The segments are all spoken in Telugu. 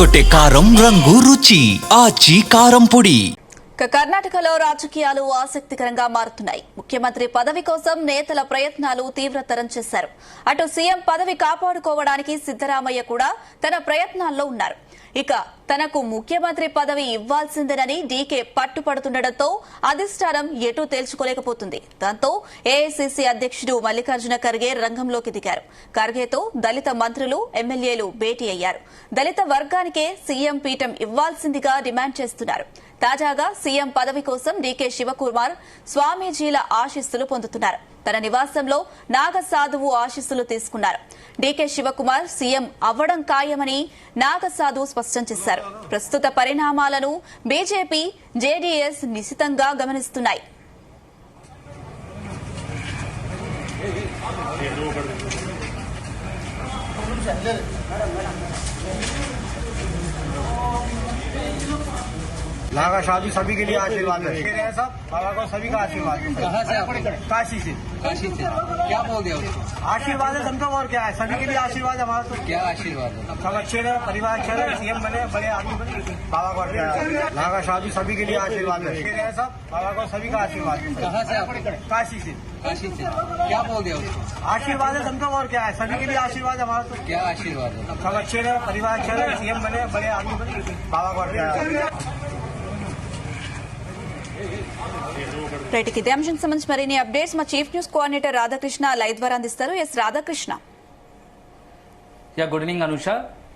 అదరగొట్టే కారం రంగు రుచి ఆచి కారం పొడి. కర్ణాటకలో రాజకీయాలు ఆసక్తికరంగా మారుతున్నాయి. ముఖ్యమంత్రి పదవి కోసం నేతల ప్రయత్నాలు తీవ్రతరం చేశారు. అటు సీఎం పదవి కాపాడుకోవడానికి సిద్దరామయ్య కూడా తన ప్రయత్నాల్లో ఉన్నారు. ఇక తనకు ముఖ్యమంత్రి పదవి ఇవ్వాల్సిందేనని డీకే పట్టుపడుతుండటంతో అధిష్టానం ఎటూ తేల్చుకోలేకపోతుంది. దాంతో ఏఐసీసీ అధ్యక్షుడు మల్లికార్జున ఖర్గే రంగంలోకి దిగారు. ఖర్గేతో దళిత మంత్రులు, ఎమ్మెల్యేలు భేటీ అయ్యారు. దళిత వర్గానికే సీఎం పీఠం ఇవ్వాల్సిందిగా డిమాండ్ చేస్తున్నారు. తాజాగా సీఎం పదవి కోసం డీకే శివకుమార్ స్వామీజీల ఆశీస్సులు పొందుతున్నారు. తన నివాసంలో నాగసాధువు ఆశీస్సులు తీసుకున్నారు. డీకే శివకుమార్ సీఎం అవ్వడం ఖాయమని నాగసాధువు స్పష్టం చేశారు. ప్రస్తుత పరిణామాలను బీజేపీ, జేడీఎస్ నిశితంగా గమనిస్తున్నాయి. नागा शादी सभी के लिए आशीर्वाद है सब बाबा को सभी का आशीर्वाद है। कहाँ से आप? काशी से। काशी से क्या बोल दिया उसको? आशीर्वाद है समझो और क्या है, सभी के लिए आशीर्वाद है हमारा। तो क्या आशीर्वाद है? सब अच्छे रहे, परिवार अच्छा रहे, सीएम बने, बड़े आदमी बने, बाबा को क्या है। नागा शादी सभी के लिए आशीर्वाद है सब बाबा को सभी का आशीर्वाद है। कहाँ से आप? काशी से। काशी से क्या बोल दिया उसको? आशीर्वाद है समझो और क्या है, सभी के लिए आशीर्वाद है हमारा। तो क्या आशीर्वाद है? सब अच्छे रहे, परिवार अच्छा रहे, सीएम बने, बड़े आदमी बने, बाबा को क्या है। రైట్, ఇదే అంశం సంబంధించి మరిన్ని అప్డేట్స్ మా chief news coordinator Radhakrishna live ద్వారా అందిస్తారు. Yes Radhakrishna. Good evening Anusha.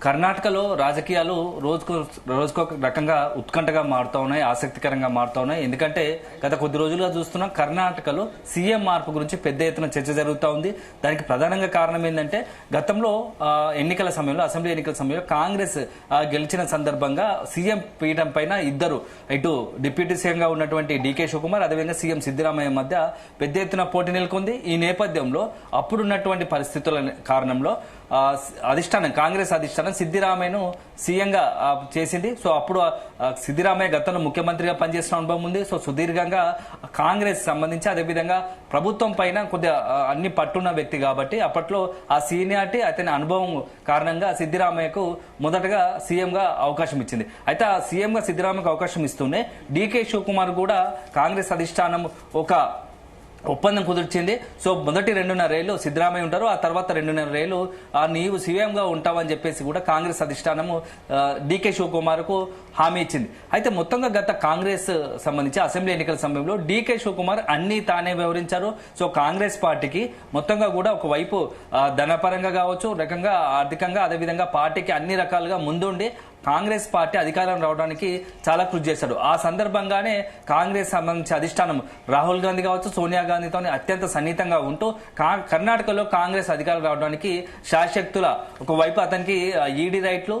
కర్ణాటకలో రాజకీయాలు రోజుకో రకంగా ఉత్కంఠగా మారుతూ ఉన్నాయి, ఆసక్తికరంగా మారుతూ ఉన్నాయి. ఎందుకంటే గత కొద్ది రోజులుగా చూస్తున్నాం కర్ణాటకలో సీఎం మార్పు గురించి పెద్ద ఎత్తున చర్చ జరుగుతూ ఉంది. దానికి ప్రధానంగా కారణం ఏంటంటే గతంలో ఎన్నికల సమయంలో, అసెంబ్లీ ఎన్నికల సమయంలో కాంగ్రెస్ గెలిచిన సందర్భంగా సీఎం పీఠం పైన ఇద్దరు, ఇటు డిప్యూటీ సీఎంగా ఉన్నటువంటి డీకే శివకుమార్, అదేవిధంగా సీఎం సిద్దరామయ్య మధ్య పెద్ద ఎత్తున పోటీ నెలకొంది. ఈ నేపథ్యంలో అప్పుడున్నటువంటి పరిస్థితుల కారణంలో కాంగ్రెస్ అధిష్టానం సిద్దిరామయ్యను సీఎంగా చేసింది. సో అప్పుడు సిద్దిరామయ్య గతంలో ముఖ్యమంత్రిగా పనిచేసిన అనుభవం ఉంది. సో సుదీర్ఘంగా కాంగ్రెస్ సంబంధించి, అదేవిధంగా ప్రభుత్వం పైన కొద్దిగా అన్ని పట్టున్న వ్యక్తి కాబట్టి అప్పట్లో ఆ సీనియారిటీ, అతని అనుభవం కారణంగా సిద్దిరామయ్యకు మొదటగా సీఎంగా అవకాశం ఇచ్చింది. అయితే ఆ సీఎంగా సిద్దిరామయ్యకు అవకాశం ఇస్తూనే డీకే శివకుమార్ కూడా కాంగ్రెస్ అధిష్టానం ఒక ఒప్పందం కుదిర్చింది. సో మొదటి 2.5 ఏళ్లు సిద్దరామయ్య ఉంటారు, ఆ తర్వాత 2.5 ఏళ్లు నీవు సీఎంగా ఉంటావని చెప్పేసి కూడా కాంగ్రెస్ అధిష్టానము డీకే శివకుమార్ కు హామీ ఇచ్చింది. అయితే మొత్తంగా గత కాంగ్రెస్ సంబంధించి అసెంబ్లీ ఎన్నికల సమయంలో డీకే శివకుమార్ అన్ని తానే వ్యవహరించారు. సో కాంగ్రెస్ పార్టీకి మొత్తంగా కూడా ఒకవైపు ధనపరంగా కావచ్చు, రకంగా ఆర్థికంగా, అదేవిధంగా పార్టీకి అన్ని రకాలుగా ముందుండి కాంగ్రెస్ పార్టీ అధికారం రావడానికి చాలా కృషి చేశాడు. ఆ సందర్భంగానే కాంగ్రెస్ సంబంధించి అధిష్టానం రాహుల్ గాంధీ కావచ్చు, సోనియా గాంధీతో అత్యంత సన్నిహితంగా ఉంటూ కర్ణాటకలో కాంగ్రెస్ అధికారం రావడానికి శాశక్తుల ఒకవైపు అతనికి ఈడీ రైట్లు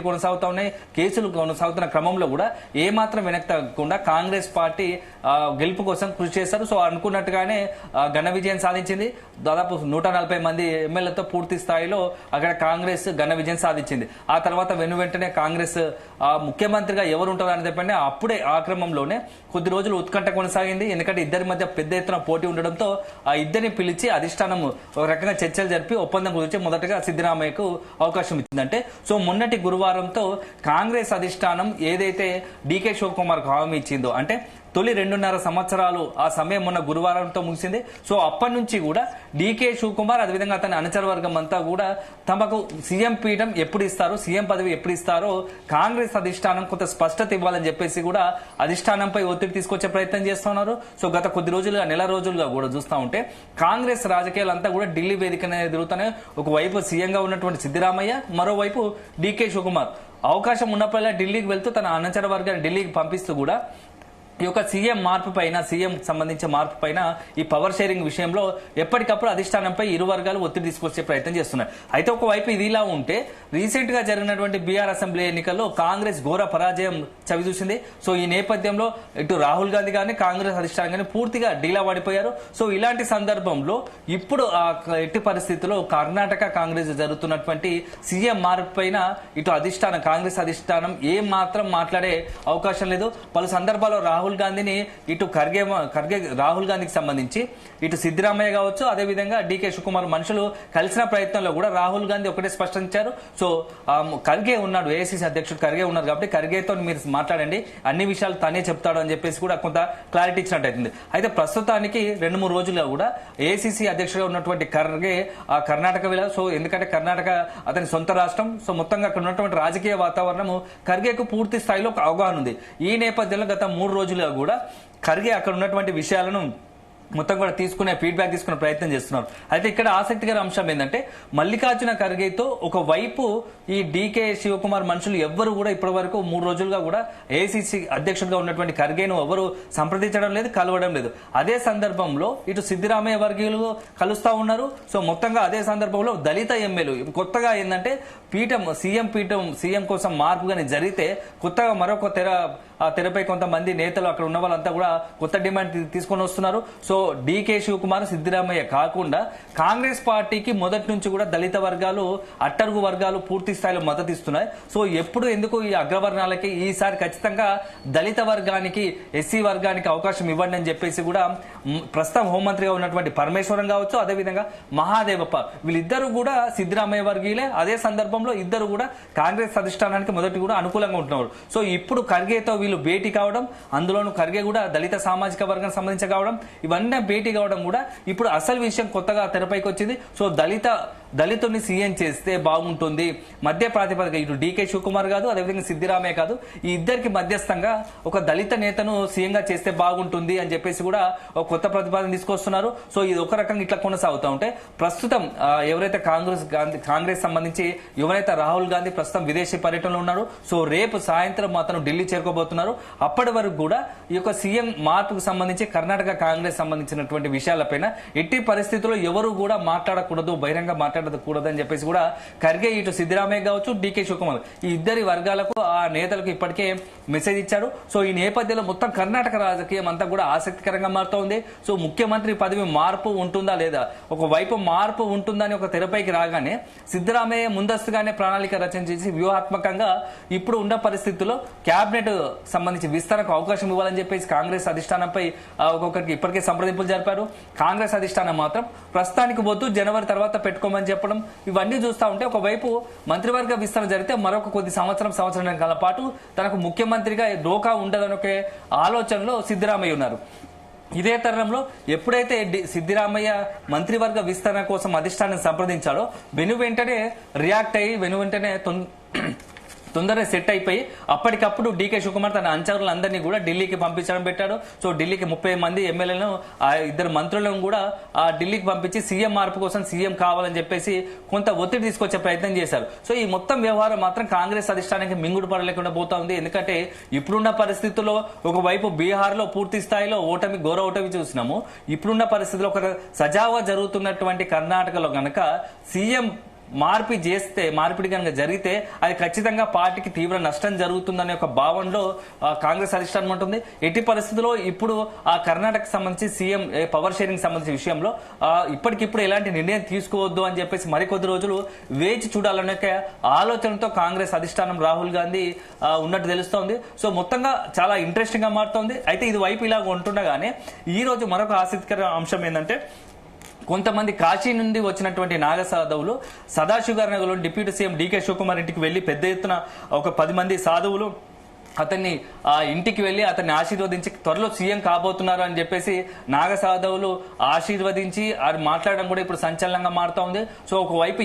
కొనసాగుతా ఉన్నాయి. కేసులు కొనసాగుతున్న క్రమంలో కూడా ఏమాత్రం వెనక్కి తగ్గకుండా కాంగ్రెస్ పార్టీ గెలుపు కోసం కృషి చేశారు. సో అనుకున్నట్టుగానే ఘన విజయం సాధించింది. దాదాపు 140 మంది ఎమ్మెల్యేలతో పూర్తి స్థాయిలో అక్కడ కాంగ్రెస్ ఘన విజయం సాధించింది. ఆ తర్వాత వెంటనే కాంగ్రెస్ ముఖ్యమంత్రిగా ఎవరు ఉంటారు అని చెప్పండి అప్పుడే ఆ క్రమంలోనే కొద్ది రోజులు ఉత్కంఠ కొనసాగింది. ఎందుకంటే ఇద్దరి మధ్య పెద్ద ఎత్తున పోటీ ఉండడంతో ఆ ఇద్దరిని పిలిచి అధిష్టానం ఒక రకంగా చర్చలు జరిపి ఒప్పందం గురించి మొదటగా సిద్దరామయ్యకు అవకాశం ఇచ్చిందంటే, సో మొన్నటి గురువారంతో కాంగ్రెస్ అధిష్టానం ఏదైతే డీకే శివకుమార్ హామీ ఇచ్చిందో, అంటే తొలి 2.5 సంవత్సరాలు ఆ సమయం మొన్న గురువారంతో ముగిసింది. సో అప్పటి నుంచి కూడా డీకే శివకుమార్, అదేవిధంగా అతని అనుచర వర్గం అంతా కూడా తమకు సీఎం పీఠం ఎప్పుడు ఇస్తారో, సీఎం పదవి ఎప్పుడు ఇస్తారో కాంగ్రెస్ అధిష్టానం కొంత స్పష్టత ఇవ్వాలని చెప్పేసి కూడా అధిష్టానంపై ఒత్తిడి తీసుకొచ్చే ప్రయత్నం చేస్తున్నారు. సో గత కొద్ది రోజులుగా, నెల రోజులుగా కూడా చూస్తూ ఉంటే కాంగ్రెస్ రాజకీయాలంతా కూడా ఢిల్లీ వేదికనే ఎదురుతున్నాయి. ఒకవైపు సీఎంగా ఉన్నటువంటి సిద్దరామయ్య, మరోవైపు డీకే శివకుమార్ అవకాశం ఉన్నప్పుడల్లా ఢిల్లీకి వెళ్తూ తన అనుచర వర్గాన్ని ఢిల్లీకి పంపిస్తూ కూడా ఈ యొక్క సీఎం మార్పు పైన, సీఎం సంబంధించిన మార్పు పైన ఈ పవర్ షేరింగ్ విషయంలో ఎప్పటికప్పుడు అధిష్టానంపై ఇరు వర్గాలు ఒత్తిడి తీసుకొచ్చే ప్రయత్నం చేస్తున్నారు. అయితే ఒకవైపు ఇది ఇలా ఉంటే రీసెంట్ గా జరిగినటువంటి బీహార్ అసెంబ్లీ ఎన్నికల్లో కాంగ్రెస్ ఘోర పరాజయం చవిచూసింది. సో ఈ నేపథ్యంలో ఇటు రాహుల్ గాంధీ గానీ, కాంగ్రెస్ అధిష్టానం కానీ పూర్తిగా డీలా పడిపోయారు. సో ఇలాంటి సందర్భంలో ఇప్పుడు ఎట్టి పరిస్థితుల్లో కర్ణాటక కాంగ్రెస్ జరుగుతున్నటువంటి సీఎం మార్పు పైన ఇటు అధిష్టానం, కాంగ్రెస్ అధిష్టానం ఏం మాత్రం మాట్లాడే అవకాశం లేదు. పలు సందర్భాల్లో రాహుల్ రాహుల్ గాంధీని ఇటు ఖర్గే రాహుల్ గాంధీకి సంబంధించి ఇటు సిద్దిరామయ్య కావచ్చు, అదేవిధంగా డీకే శివకుమార్ మనుషులు కలిసిన ప్రయత్నంలో కూడా రాహుల్ గాంధీ ఒకటే స్పష్టించారు. సో ఖర్గే ఉన్నాడు, ఏఐసీసీ అధ్యక్షుడు ఖర్గే ఉన్నారు కాబట్టి ఖర్గేతో మీరు మాట్లాడండి, అన్ని విషయాలు తనే చెప్తాడు అని చెప్పేసి కూడా కొంత క్లారిటీ ఇచ్చినట్టయితుంది. అయితే ప్రస్తుతానికి 2-3 రోజులుగా కూడా ఏఐసీసీ అధ్యక్షుడుగా ఉన్నటువంటి ఖర్గే ఆ కర్ణాటక వెళ్ళారు. సో ఎందుకంటే కర్ణాటక అతని సొంత రాష్ట్రం. సో మొత్తంగా అక్కడ ఉన్నటువంటి రాజకీయ వాతావరణము ఖర్గేకు పూర్తి స్థాయిలో ఒక అవగాహన ఉంది. ఈ నేపథ్యంలో గత 3 రోజులుగా కూడా ఖర్గే అక్కడ ఉన్నటువంటి విషయాలను మొత్తం కూడా ఫీడ్బ్యాక్ తీసుకునే ప్రయత్నం చేస్తున్నారు. అయితే ఇక్కడ ఆసక్తికర అంశం ఏంటంటే మల్లికార్జున ఖర్గేతో ఒకవైపు ఈ డీకే శివకుమార్ మనుషులు ఎవ్వరు కూడా ఇప్పటి వరకు 3 రోజులుగా కూడా ఏఐసీసీ అధ్యక్షుడిగా ఉన్నటువంటి ఖర్గేను ఎవరు సంప్రదించడం లేదు, కలవడం లేదు. అదే సందర్భంలో ఇటు సిద్దిరామయ్య వర్గీయులు కలుస్తా ఉన్నారు. సో మొత్తంగా అదే సందర్భంలో దళిత ఎమ్మెల్యేలు కొత్తగా ఏంటంటే సీఎం కోసం మార్పుగానే జరిగితే కొత్తగా మరొక తెరపై కొంతమంది నేతలు అక్కడ ఉన్న వాళ్ళంతా కూడా కొత్త డిమాండ్ తీసుకొని వస్తున్నారు. సో డీకే శివకుమార్, సిద్దిరామయ్య కాకుండా కాంగ్రెస్ పార్టీకి మొదటి నుంచి కూడా దళిత వర్గాలు, అట్టడుగు వర్గాలు పూర్తి స్థాయిలో మద్దతు ఇస్తున్నాయి. సో ఎందుకు ఈ అగ్రవర్ణాలకి ఈసారి ఖచ్చితంగా దళిత వర్గానికి, ఎస్సీ వర్గానికి అవకాశం ఇవ్వండి అని చెప్పేసి కూడా ప్రస్తుతం హోంమంత్రిగా ఉన్నటువంటి పరమేశ్వరం కావచ్చు, అదేవిధంగా మహాదేవప్ప వీళ్ళిద్దరూ కూడా సిద్దిరామయ్య వర్గీయులే. అదే సందర్భంలో ఇద్దరు కూడా కాంగ్రెస్ అధిష్టానానికి మొదటి కూడా అనుకూలంగా ఉంటున్నారు. సో ఇప్పుడు ఖర్గేతో వీళ్ళు భేటీ కావడం, అందులోనూ ఖర్గే కూడా దళిత సామాజిక వర్గానికి సంబంధించి కావడం, ఇవన్నీ భేటీ కావడం కూడా ఇప్పుడు అసలు విషయం కొత్తగా తెరపైకి వచ్చింది. సో దళితుడిని సీఎం చేస్తే బాగుంటుంది, మధ్య ప్రాతిపదిక ఇటు డీకే శివకుమార్ కాదు, అదేవిధంగా సిద్దిరామయ్య కాదు, ఈ ఇద్దరికి మధ్యస్థంగా ఒక దళిత నేతను సీఎంగా చేస్తే బాగుంటుంది అని చెప్పేసి కూడా ఒక కొత్త ప్రతిపాదన తీసుకొస్తున్నారు. సో ఇది ఒక రకంగా ఇట్లా కొనసాగుతూ ఉంటే ప్రస్తుతం ఎవరైతే కాంగ్రెస్ సంబంధించి యువనేత రాహుల్ గాంధీ ప్రస్తుతం విదేశీ పర్యటనలో ఉన్నారు. సో రేపు సాయంత్రం అతను ఢిల్లీ చేరుకోబోతున్నారు. అప్పటి వరకు కూడా ఈ యొక్క సీఎం మార్పుకు సంబంధించి కర్ణాటక కాంగ్రెస్ సంబంధించినటువంటి విషయాలపైన ఎట్టి పరిస్థితుల్లో ఎవరు కూడా మాట్లాడకూడదు, బహిరంగ మాట్లాడకూడదు అని చెప్పేసి కూడా ఖర్గే ఇటు సిద్దిరామయ్య కావచ్చు, డీకే శివకుమార్ ఈ ఇద్దరి వర్గాలకు, ఆ నేతలకు ఇప్పటికే మెసేజ్ ఇచ్చారు. సో ఈ నేపథ్యంలో మొత్తం కర్ణాటక రాజకీయం అంతా కూడా ఆసక్తికరంగా మారుతోంది. సో ముఖ్యమంత్రి పదవి మార్పు ఉంటుందా లేదా, ఒకవైపు మార్పు ఉంటుందని ఒక తెరపైకి రాగానే సిద్దిరామయ్య ముందస్తుగానే ప్రణాళిక రచన చేసి వ్యూహాత్మకంగా ఇప్పుడు ఉన్న పరిస్థితుల్లో క్యాబినెట్ సంబంధించి విస్తరణకు అవకాశం ఇవ్వాలని చెప్పేసి కాంగ్రెస్ అధిష్టానంపై ఒక్కొక్కరికి ఇప్పటికే సంప్రదింపులు జరిపారు. కాంగ్రెస్ అధిష్టానం మాత్రం ప్రస్తుతానికి వద్దు, జనవరి తర్వాత పెట్టుకోమని చెప్పడం, ఇవన్నీ చూస్తూ ఉంటే ఒకవైపు మంత్రివర్గ విస్తరణ జరిగితే మరొక కొద్ది సంవత్సరం కాల పాటు తనకు ముఖ్యమంత్రిగా డోకా ఉండదనే ఒక ఆలోచనలో సిద్దిరామయ్య ఉన్నారు. ఇదే తరుణంలో ఎప్పుడైతే సిద్దిరామయ్య మంత్రివర్గ విస్తరణ కోసం అధిష్టానం సంప్రదించాడో వెంటనే రియాక్ట్ అయ్యి తొందరగా సెట్ అయిపోయి అప్పటికప్పుడు డీకే శివకుమార్ తన అనుచరులందరినీ కూడా ఢిల్లీకి పంపించడం పెట్టాడు. సో ఢిల్లీకి 30 మంది ఎమ్మెల్యేలను, ఆ 2 మంత్రులను కూడా ఆ ఢిల్లీకి పంపించి సీఎం మార్పు కోసం సీఎం కావాలని చెప్పేసి కొంత ఒత్తిడి తీసుకొచ్చే ప్రయత్నం చేశారు. సో ఈ మొత్తం వ్యవహారం మాత్రం కాంగ్రెస్ అధిష్టానానికి మింగుడు పడలేకుండా పోతా ఉంది. ఎందుకంటే ఇప్పుడున్న పరిస్థితుల్లో ఒకవైపు బీహార్ లో పూర్తి స్థాయిలో ఘోర ఓటమి చూసినాము. ఇప్పుడున్న పరిస్థితుల్లో ఒక సజావుగా జరుగుతున్నటువంటి కర్ణాటకలో గనక సీఎం మార్పిడి కనుక జరిగితే అది ఖచ్చితంగా పార్టీకి తీవ్ర నష్టం జరుగుతుందనే ఒక భావనలో కాంగ్రెస్ అధిష్టానం ఉంటుంది. ఎట్టి పరిస్థితుల్లో ఇప్పుడు ఆ కర్ణాటకకు సంబంధించి సీఎం పవర్ షేరింగ్ సంబంధించిన విషయంలో ఇప్పటికిప్పుడు ఎలాంటి నిర్ణయం తీసుకోవద్దు అని చెప్పేసి మరికొద్ది రోజులు వేచి చూడాలనే ఆలోచనతో కాంగ్రెస్ అధిష్టానం రాహుల్ గాంధీ ఉన్నట్టు తెలుస్తోంది. సో మొత్తంగా చాలా ఇంట్రెస్టింగ్ గా మారుతోంది. అయితే ఇది వైపు ఇలా ఉంటుండగానే ఈ రోజు మరొక ఆసక్తికర అంశం ఏంటంటే కొంతమంది కాశీ నుండి వచ్చినటువంటి నాగ సాధువులు సదాశివగారి నగర్లో డిప్యూటీ సీఎం డీకే శివకుమార్ ఇంటికి వెళ్లి పెద్ద ఎత్తున ఒక 10 మంది సాధువులు అతన్ని ఆ ఇంటికి వెళ్లి అతన్ని ఆశీర్వదించి త్వరలో సీఎం కాబోతున్నారు అని చెప్పేసి నాగ సాధువులు ఆశీర్వదించి అది మాట్లాడడం కూడా ఇప్పుడు సంచలనంగా మారుతా ఉంది. సో ఒకవైపు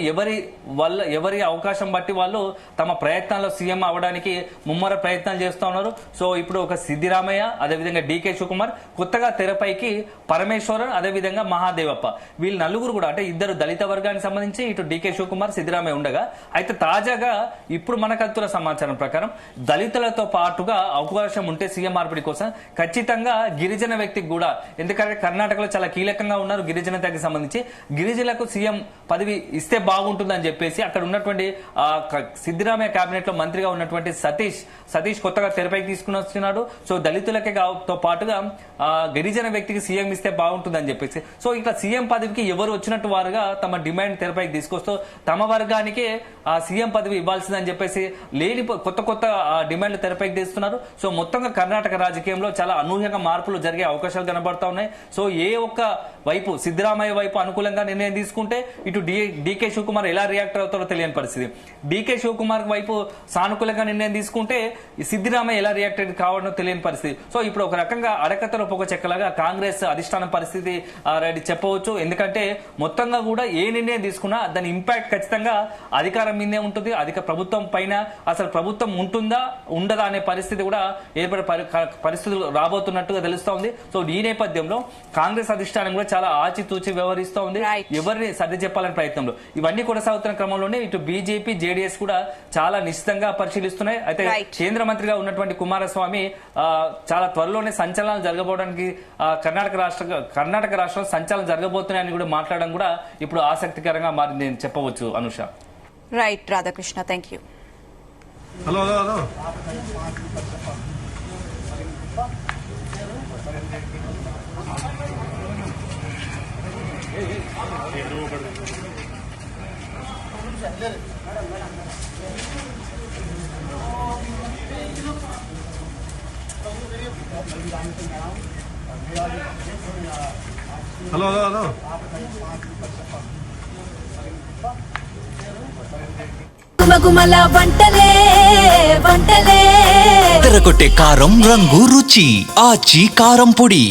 ఎవరి అవకాశం బట్టి వాళ్ళు తమ ప్రయత్నాల్లో సీఎం అవడానికి ముమ్మర ప్రయత్నాలు చేస్తూ ఉన్నారు. సో ఇప్పుడు ఒక సిద్దిరామయ్య, అదేవిధంగా డీకే శివకుమార్, కొత్తగా తెరపైకి పరమేశ్వరన్, అదేవిధంగా మహాదేవప్ప, వీళ్ళు నలుగురు కూడా అంటే ఇద్దరు దళిత వర్గానికి సంబంధించి ఇటు డీకే శివకుమార్, సిద్దిరామయ్య ఉండగా, అయితే తాజాగా ఇప్పుడు మనకు అందుతున్న సమాచారం ప్రకారం దళితులతో పాటుగా అవకాశం ఉంటే సీఎం మార్పిడి కోసం ఖచ్చితంగా గిరిజన వ్యక్తికి కూడా, ఎందుకంటే కర్ణాటకలో చాలా కీలకంగా ఉన్నారు గిరిజన తెగకి సంబంధించి, గిరిజనులకు సీఎం పదవి ఇస్తే బాగుంటుందని చెప్పేసి అక్కడ ఉన్నటువంటి సిద్దిరామయ్య కేబినెట్ లో మంత్రిగా ఉన్నటువంటి సతీష్ కొత్తగా తెరపైకి తీసుకుని వస్తున్నాడు. సో దళితులకే తో పాటుగా గిరిజన వ్యక్తికి సీఎం ఇస్తే బాగుంటుందని చెప్పేసి, సో ఇట్లా సీఎం పదవికి ఎవరు వచ్చినట్టు వారుగా తమ డిమాండ్ తెరపైకి తీసుకొస్తూ తమ వర్గానికే ఆ సీఎం పదవి ఇవ్వాల్సిందని చెప్పేసి లేని కొత్త డిమాండ్లు తెరపై ఎఫెక్ట్ ఇస్తున్నారు. సో మొత్తంగా కర్ణాటక రాజకీయంలో చాలా అనూహ్యంగా మార్పులు జరిగే అవకాశాలు కనబడతా ఉన్నాయి. సో ఏ ఒక్క వైపు సిద్ధరామయ్య వైపు అనుకూలంగా నిర్ణయం తీసుకుంటే ఇటు డీకే శివకుమార్ ఎలా రియాక్ట్ అవుతారో తెలియని పరిస్థితి. డీకే శివకుమార్ వైపు సానుకూలంగా నిర్ణయం తీసుకుంటే సిద్ధరామయ్య ఎలా రియాక్ట్ కావడం తెలియని పరిస్థితి. సో ఇప్పుడు ఒక రకంగా అడకత్తలో పొగ చెక్కలాగా కాంగ్రెస్ అధిష్టానం పరిస్థితి చెప్పవచ్చు. ఎందుకంటే మొత్తంగా కూడా ఏ నిర్ణయం తీసుకున్నా దాని ఇంపాక్ట్ ఖచ్చితంగా అధికారం మీదే ఉంటుంది. ప్రభుత్వం పైన అసలు ప్రభుత్వం ఉంటుందా ఉండదా అనే పరిస్థితి కూడా ఏర్పడే పరిస్థితులు రాబోతున్నట్టుగా తెలుస్తోంది. సో ఈ నేపథ్యంలో కాంగ్రెస్ అధిష్టానం కూడా చాలా ఆచితూచి వ్యవహరిస్తూ ఉంది, ఎవరిని సర్ది చెప్పాలనే ప్రయత్నంలో. ఇవన్నీ కొనసాగుతున్న క్రమంలోనే ఇటు బీజేపీ జేడీఎస్ కూడా చాలా నిశ్చితంగా పరిశీలిస్తున్నాయి. అయితే కేంద్ర మంత్రిగా ఉన్నటువంటి కుమారస్వామి చాలా త్వరలోనే సంచలనాలు జరగబోవడానికి కర్ణాటక రాష్ట్రంలో సంచలనం జరగబోతున్నాయని కూడా మాట్లాడడం కూడా ఇప్పుడు ఆసక్తికరంగా మారింది అని చెప్పవచ్చు. Anusha. Right Radhakrishna, thank you. Hello hello hello hello hello hello గుమగుమల వంటలే వంటలే తెరకొట్టే కారం రంగు రుచి ఆచి కారం పొడి.